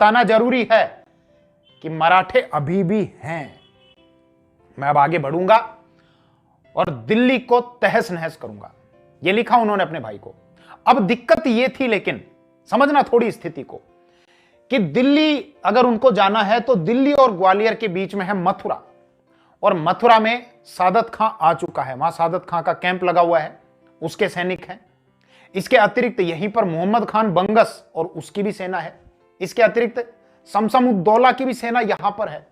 बताना जरूरी है कि मराठे अभी भी हैं। मैं अब आगे बढ़ूंगा और दिल्ली को तहस नहस करूंगा, यह लिखा उन्होंने अपने भाई को। अब दिक्कत यह थी, लेकिन समझना थोड़ी स्थिति को, कि दिल्ली अगर उनको जाना है तो दिल्ली और ग्वालियर के बीच में है मथुरा, और मथुरा में सादत खां आ चुका है। वहां सादत खां का कैंप लगा हुआ है, उसके सैनिक हैं। इसके अतिरिक्त यहीं पर मोहम्मद खान बंगस और उसकी भी सेना है। इसके अतिरिक्त शमशमुद्दौला की भी सेना यहां पर है,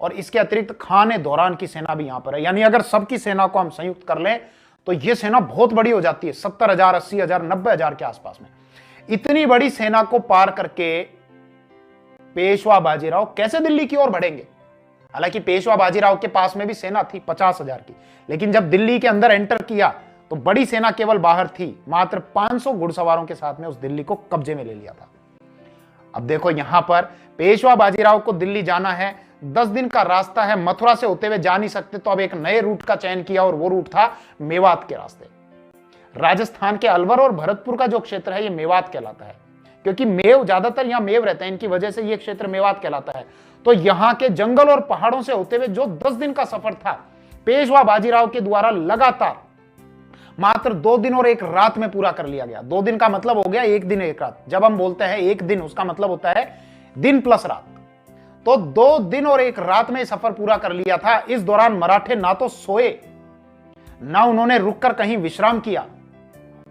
और इसके अतिरिक्त खान दौरान की सेना भी यहां पर है। यानी अगर सबकी सेना को हम संयुक्त कर लें तो यह सेना बहुत बड़ी हो जाती है, 70,000, 80,000, 90,000 के आसपास में। इतनी बड़ी सेना को पार करके पेशवा बाजीराव कैसे दिल्ली की ओर बढ़ेंगे? हालांकि पेशवा बाजीराव के पास में भी सेना थी 50,000 की, लेकिन जब दिल्ली के अंदर एंटर किया तो बड़ी सेना केवल बाहर थी। मात्र 500 घुड़सवारों के साथ में उस दिल्ली को कब्जे में ले लिया था। अब देखो, यहां पर पेशवा बाजीराव को दिल्ली जाना है, 10 दिन का रास्ता है, मथुरा से होते हुए जा नहीं सकते, तो अब एक नए रूट का चयन किया, और वो रूट था मेवात के रास्ते। राजस्थान के अलवर और भरतपुर का जो क्षेत्र है, ये मेवात कहलाता है, क्योंकि मेव, ज्यादातर यहां मेव रहते हैं, इनकी वजह से ये क्षेत्र मेवात कहलाता है। तो यहां के जंगल और पहाड़ों से होते हुए जो 10 दिन का सफर था, पेशवा बाजीराव के द्वारा लगातार मात्र 2 दिन और 1 रात में पूरा कर लिया गया। 2 दिन का मतलब हो गया 1 दिन 1 रात। जब हम बोलते हैं 1 दिन, उसका मतलब होता है दिन प्लस रात। तो 2 दिन और 1 रात में सफर पूरा कर लिया था। इस दौरान मराठे ना तो सोए, ना उन्होंने रुककर कहीं विश्राम किया,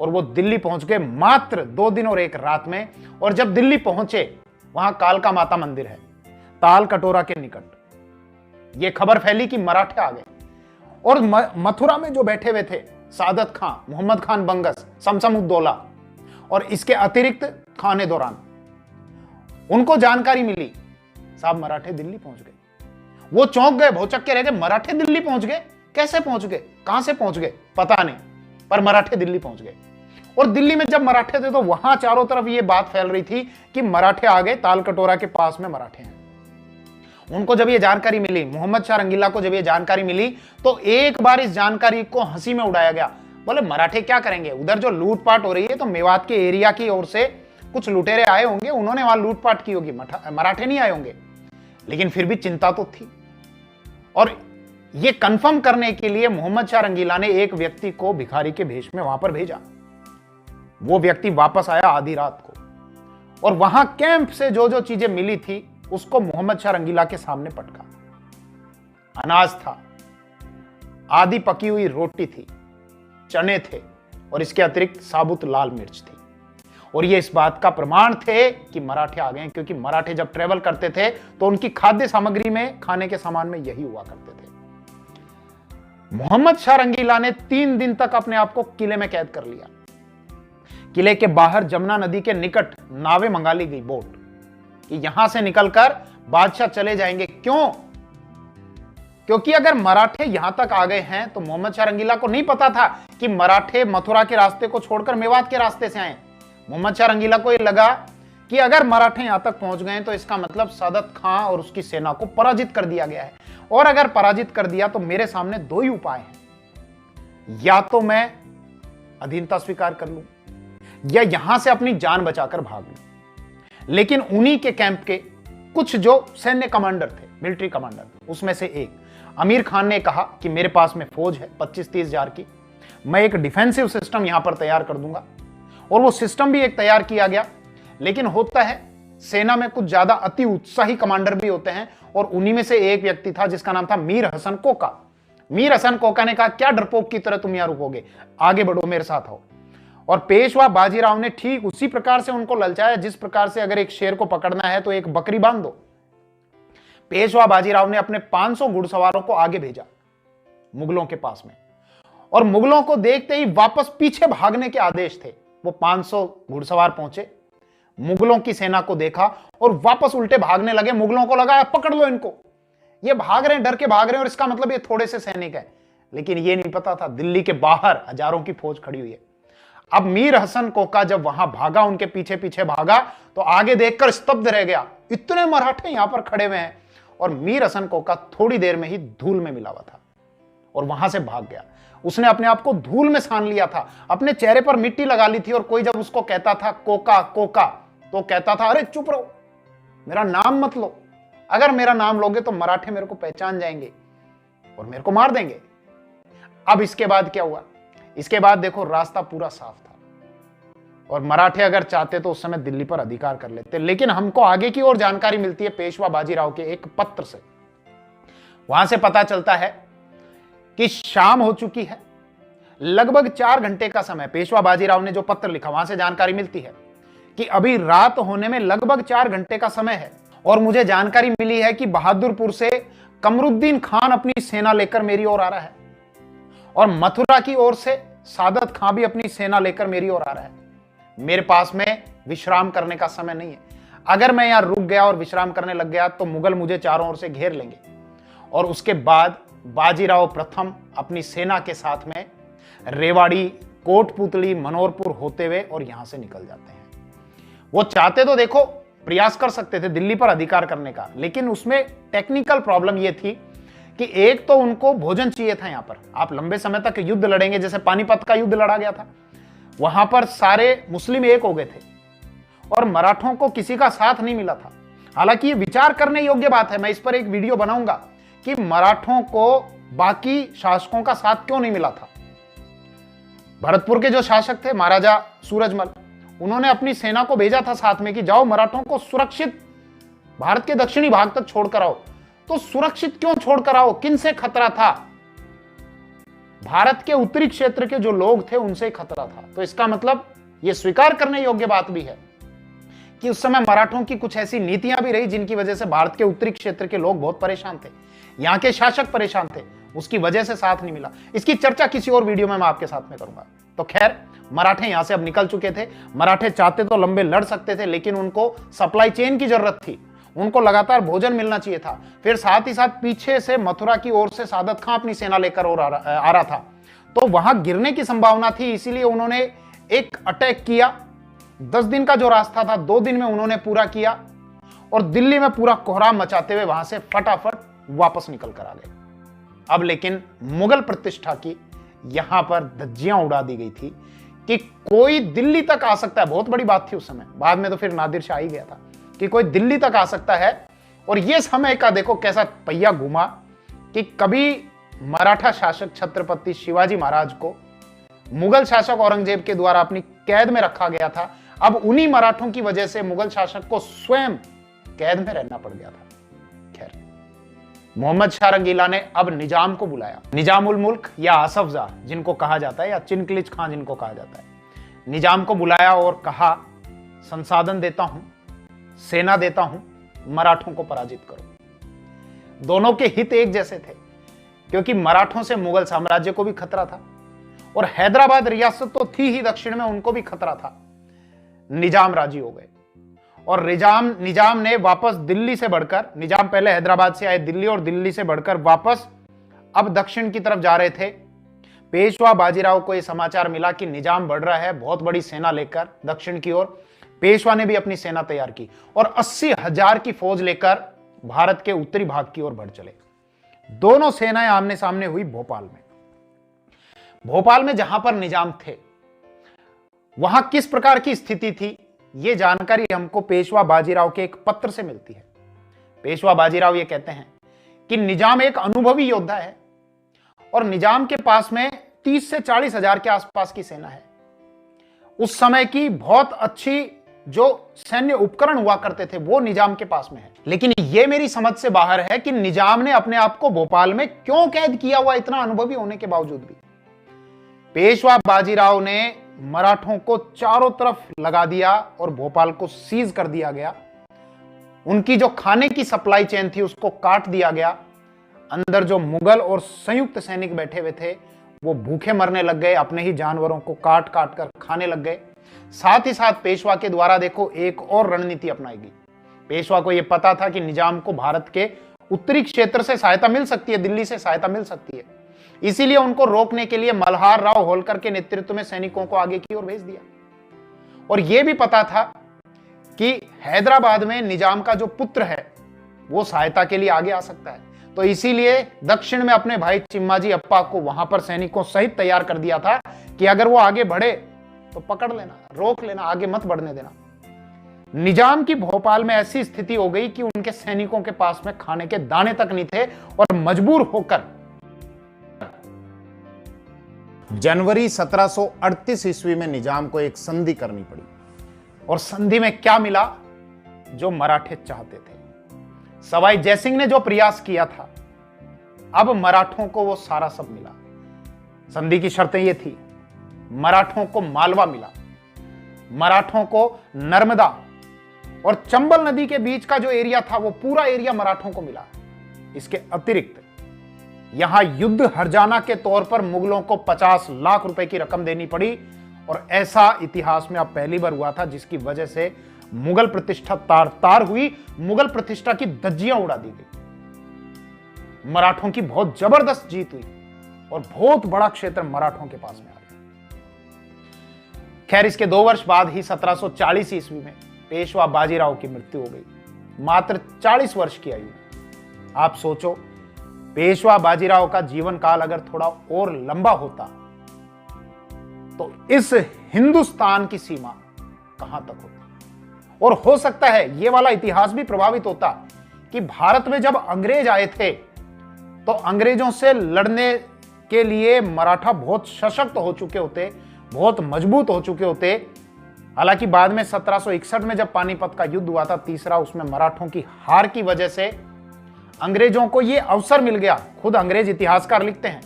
और वो दिल्ली पहुंच गए मात्र 2 दिन और 1 रात में। और जब दिल्ली पहुंचे, वहां कालका माता मंदिर है, ताल कटोरा के निकट। यह खबर फैली कि मराठे आ गए, और मथुरा में जो बैठे हुए थे सादत खां, मोहम्मद खान बंगस, शमशमुद्दौला और इसके अतिरिक्त खान दौरान, उनको जानकारी मिली, साहब मराठे दिल्ली पहुंच गए। वो चौंक गए, भौचक के रह गए। मराठे दिल्ली पहुंच गए? कैसे पहुंच गए? कहां से पहुंच गए? पता नहीं, पर मराठे दिल्ली पहुंच गए। और दिल्ली में जब मराठे थे तो वहां चारों तरफ ये बात फैल रही थी कि मराठे आ गए, ताल कटोरा के पास में मराठे हैं। उनको जब ये जानकारी मिली, मोहम्मद शाह रंगीला को जब ये जानकारी मिली, तो एक बार इस जानकारी को हंसी में उड़ाया गया। बोले मराठे क्या करेंगे, उधर जो लूटपाट हो रही है तो मेवात के एरिया की ओर से कुछ लुटेरे आए होंगे, उन्होंने वहां लूटपाट की होगी, मराठे नहीं आए होंगे। लेकिन फिर भी चिंता तो थी, और ये कंफर्म करने के लिए मोहम्मद शाह रंगीला ने एक व्यक्ति को भिखारी के भेष में वहां पर भेजा। वो व्यक्ति वापस आया आधी रात को, और वहां कैंप से जो जो चीजें मिली थी उसको मोहम्मद शाह रंगीला के सामने पटका। अनाज था, आधी पकी हुई रोटी थी, चने थे, और इसके अतिरिक्त साबुत लाल मिर्च थी। और ये इस बात का प्रमाण थे कि मराठे आ गए, क्योंकि मराठे जब ट्रेवल करते थे तो उनकी खाद्य सामग्री में, खाने के सामान में यही हुआ करते थे। मोहम्मद शाह रंगीला ने 3 दिन तक अपने आप को किले में कैद कर लिया। किले के बाहर जमुना नदी के निकट नावें मंगा ली गई, बोट, कि यहां से निकलकर बादशाह चले जाएंगे। क्यों? क्योंकि अगर मराठे यहां तक आ गए हैं तो मोहम्मद शाह रंगीला को नहीं पता था कि मराठे मथुरा के रास्ते को छोड़कर मेवात के रास्ते से आए। मोहम्मद शाह रंगीला को यह लगा कि अगर मराठे यहां तक पहुंच गए तो इसका मतलब सादत खां और उसकी सेना को पराजित कर दिया गया है, और अगर पराजित कर दिया तो मेरे सामने 2 ही उपाय हैं, या तो मैं अधीनता स्वीकार कर लूं, या यहां से अपनी जान बचाकर भाग लूं। लेकिन उन्हीं के कैंप के कुछ जो सैन्य कमांडर थे, मिलिट्री कमांडर, उसमें से एक आमिर खान ने कहा कि मेरे पास में फौज है 25-30 हजार की, मैं एक डिफेंसिव सिस्टम यहां पर तैयार कर दूंगा। और वो सिस्टम भी एक तैयार किया गया। लेकिन होता है सेना में कुछ ज्यादा अति उत्साही कमांडर भी होते हैं, और उन्हीं में से एक व्यक्ति था जिसका नाम था मीर हसन कोका। मीर हसन कोका ने कहा, क्या डरपोक की तरह तुम यहां रुकोगे, आगे बढ़ो, मेरे साथ आओ। और पेशवा बाजीराव ने ठीक उसी प्रकार से उनको ललचाया जिस प्रकार से अगर एक शेर को पकड़ना है तो एक बकरी बांध दो। पेशवा बाजीराव ने अपने 500 घुड़सवारों को आगे भेजा मुगलों के पास में, और मुगलों को देखते ही वापस पीछे भागने के आदेश थे। वो 500 घुड़सवार पहुंचे, मुगलों की सेना को देखा और वापस उल्टे भागने लगे। मुगलों को लगा पकड़ लो इनको, ये भाग रहे हैं, डर के भाग रहे हैं, और इसका मतलब ये थोड़े से सैनिक है। लेकिन ये नहीं पता था दिल्ली के बाहर हजारों की फौज खड़ी हुई है। अब मीर हसन कोका जब वहां भागा, उनके पीछे पीछे भागा, तो आगे देखकर स्तब्ध रह गया, इतने मराठे यहां पर खड़े हुए हैं। और मीर हसन कोका थोड़ी देर में ही धूल में मिला हुआ था और वहां से भाग गया। उसने अपने आप को धूल में सान लिया था, अपने चेहरे पर मिट्टी लगा ली थी, और कोई जब उसको कहता था कोका कोका, तो कहता था अरे चुप रहो, मेरा नाम मत लो। अगर मेरा नाम लोगे तो मराठे मेरे को पहचान जाएंगे और मेरे को मार देंगे। अब इसके बाद क्या हुआ? इसके बाद देखो रास्ता पूरा साफ था और मराठे अगर चाहते तो उस समय दिल्ली पर अधिकार कर लेते। लेकिन हमको आगे की ओर जानकारी मिलती है पेशवा बाजीराव के एक पत्र से। वहां से पता चलता है कि शाम हो चुकी है, लगभग 4 घंटे का समय। पेशवा बाजीराव ने जो पत्र लिखा वहां से जानकारी मिलती है कि अभी रात होने में लगभग 4 घंटे का समय है और मुझे जानकारी मिली है कि बहादुरपुर से कमरुद्दीन खान अपनी सेना लेकर मेरी ओर आ रहा है और मथुरा की ओर से सादत खां भी अपनी सेना लेकर मेरी ओर आ रहा है। मेरे पास में विश्राम करने का समय नहीं है। अगर मैं यहां रुक गया और विश्राम करने लग गया तो मुगल मुझे चारों ओर से घेर लेंगे और उसके बाद बाजीराव प्रथम अपनी सेना के साथ में रेवाड़ी, कोटपुतली, मनोरपुर होते हुए और यहां से निकल जाते हैं। वो चाहते तो देखो प्रयास कर सकते थे दिल्ली पर अधिकार करने का, लेकिन उसमें टेक्निकल प्रॉब्लम यह थी कि एक तो उनको भोजन चाहिए था। यहां पर आप लंबे समय तक युद्ध लड़ेंगे, जैसे पानीपत का युद्ध लड़ा गया था, वहां पर सारे मुस्लिम एक हो गए थे और मराठों को किसी का साथ नहीं मिला था। हालांकि ये विचार करने योग्य बात है, मैं इस पर एक वीडियो बनाऊंगा कि मराठों को बाकी शासकों का साथ क्यों नहीं मिला था। भरतपुर के जो शासक थे महाराजा सूरजमल, उन्होंने अपनी सेना को भेजा था साथ में कि जाओ मराठों को सुरक्षित भारत के दक्षिणी भाग तक छोड़कर आओ। तो सुरक्षित क्यों छोड़कर आओ? किन से खतरा था? भारत के उत्तरी क्षेत्र के जो लोग थे उनसे खतरा था। तो इसका मतलब यह स्वीकार करने योग्य बात भी है कि उस समय मराठों की कुछ ऐसी नीतियां भी रही जिनकी वजह से भारत के उत्तरी क्षेत्र के लोग बहुत परेशान थे, यहां के शासक परेशान थे, उसकी वजह से साथ नहीं मिला। इसकी चर्चा किसी और वीडियो में मैं आपके साथ में करूंगा। तो खैर, मराठे यहां से अब निकल चुके थे। मराठे चाहते तो लंबे लड़ सकते थे, लेकिन उनको सप्लाई चेन की जरूरत थी, उनको लगातार भोजन मिलना चाहिए था। फिर साथ ही साथ पीछे से मथुरा की ओर से सादत खां अपनी सेना लेकर और आ रहा था, तो वहां गिरने की संभावना थी। इसीलिए उन्होंने एक अटैक किया। 10 दिन का जो रास्ता था 2 दिन में उन्होंने पूरा किया और दिल्ली में पूरा कोहराम मचाते हुए वहां से फटाफट वापस निकल कर आ गए। अब लेकिन मुगल प्रतिष्ठा की यहां पर धज्जियां उड़ा दी गई थी कि कोई दिल्ली तक आ सकता है। बहुत बड़ी बात थी उस समय, बाद में तो फिर नादिर शाह ही गया था कि कोई दिल्ली तक आ सकता है। और यह समय का देखो कैसा पहिया घुमा कि कभी मराठा शासक छत्रपति शिवाजी महाराज को मुगल शासक औरंगजेब के द्वारा अपनी कैद में रखा गया था, अब उन्हीं मराठों की वजह से मुगल शासक को स्वयं कैद में रहना पड़ गया था। खैर, मोहम्मद शाह रंगीला ने अब निजाम को बुलाया। निजामुल मुल्क या आसफजा जिनको कहा जाता है, या चिनकिलिच खान जिनको कहा जाता है, निजाम को बुलाया और कहा संसाधन देता हूं, सेना देता हूं, मराठों को पराजित करो। दोनों के हित एक जैसे थे क्योंकि मराठों से मुगल साम्राज्य को भी खतरा था और हैदराबाद रियासत तो थी ही दक्षिण में, उनको भी खतरा था। निजाम राजी हो गए और निजाम ने वापस दिल्ली से बढ़कर, निजाम पहले हैदराबाद से आए दिल्ली और दिल्ली से बढ़कर वापस अब दक्षिण की तरफ जा रहे थे। पेशवा बाजीराव को यह समाचार मिला कि निजाम बढ़ रहा है बहुत बड़ी सेना लेकर दक्षिण की ओर। पेशवा ने भी अपनी सेना तैयार की और 80,000 की फौज लेकर भारत के उत्तरी भाग की ओर बढ़ चले। दोनों सेनाएं आमने सामने हुई भोपाल में। भोपाल में जहां पर निजाम थे वहां किस प्रकार की स्थिति थी, यह जानकारी हमको पेशवा बाजीराव के एक पत्र से मिलती है। पेशवा बाजीराव यह कहते हैं कि निजाम एक अनुभवी योद्धा है और निजाम के पास में 30 से 40,000 के आसपास की सेना है। उस समय की बहुत अच्छी जो सैन्य उपकरण हुआ करते थे वो निजाम के पास में है। लेकिन यह मेरी समझ से बाहर है कि निजाम ने अपने आप को भोपाल में क्यों कैद किया हुआ, इतना अनुभवी होने के बावजूद भी। पेशवा बाजीराव ने मराठों को चारों तरफ लगा दिया और भोपाल को सीज कर दिया गया। उनकी जो खाने की सप्लाई चेन थी उसको काट दिया गया। अंदर जो मुगल और संयुक्त सैनिक बैठे हुए थे वो भूखे मरने लग गए, अपने ही जानवरों को काट काट कर खाने लग गए। साथ ही साथ पेशवा के द्वारा देखो एक और रणनीति अपनाई गई। पेशवा को यह पता था कि निजाम को भारत के उत्तरी क्षेत्र से सहायता मिल सकती है, दिल्ली से सहायता मिल सकती है, इसीलिए उनको रोकने के लिए मल्हार राव होलकर के नेतृत्व में सैनिकों को आगे की ओर भेज दिया। और यह भी पता था कि हैदराबाद में निजाम का जो पुत्र है वो सहायता के लिए आगे आ सकता है, तो इसीलिए दक्षिण में अपने भाई चिम्माजी अप्पा को वहां पर सैनिकों सहित तैयार कर दिया था कि अगर वो आगे बढ़े तो पकड़ लेना, रोक लेना, आगे मत बढ़ने देना। निजाम की भोपाल में ऐसी स्थिति हो गई कि उनके सैनिकों के पास में खाने के दाने तक नहीं थे और मजबूर होकर जनवरी 1738 ईस्वी में निजाम को एक संधि करनी पड़ी। और संधि में क्या मिला जो मराठे चाहते थे। सवाई जयसिंह ने जो प्रयास किया था, अब मराठों को वो सारा सब मिला। संधि की शर्तें ये थी, मराठों को मालवा मिला, मराठों को नर्मदा और चंबल नदी के बीच का जो एरिया था वो पूरा एरिया मराठों को मिला। इसके अतिरिक्त यहां युद्ध हर्जाना के तौर पर मुगलों को 50 लाख रुपए की रकम देनी पड़ी। और ऐसा इतिहास में अब पहली बार हुआ था जिसकी वजह से मुगल प्रतिष्ठा तार तार हुई, मुगल प्रतिष्ठा की धज्जियां उड़ा दी गई। मराठों की बहुत जबरदस्त जीत हुई और बहुत बड़ा क्षेत्र मराठों के पास में आ गया। खैर, इसके 2 वर्ष बाद ही 1740 ईस्वी में पेशवा बाजीराव की मृत्यु हो गई, मात्र 40 वर्ष की आयु में। आप सोचो, पेशवा बाजीराव का जीवन काल अगर थोड़ा और लंबा होता तो इस हिंदुस्तान की सीमा कहां तक होती। और हो सकता है यह वाला इतिहास भी प्रभावित होता कि भारत में जब अंग्रेज आए थे तो अंग्रेजों से लड़ने के लिए मराठा बहुत सशक्त हो चुके होते, बहुत मजबूत हो चुके होते। हालांकि बाद में 1761 में जब पानीपत का युद्ध हुआ था तीसरा, उसमें मराठों की हार की वजह से अंग्रेजों को यह अवसर मिल गया। खुद अंग्रेज इतिहासकार लिखते हैं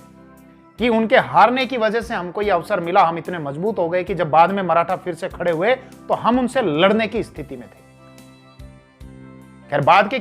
कि उनके हारने की वजह से हमको यह अवसर मिला, हम इतने मजबूत हो गए कि जब बाद में मराठा फिर से खड़े हुए तो हम उनसे लड़ने की स्थिति में थे। खैर, बाद के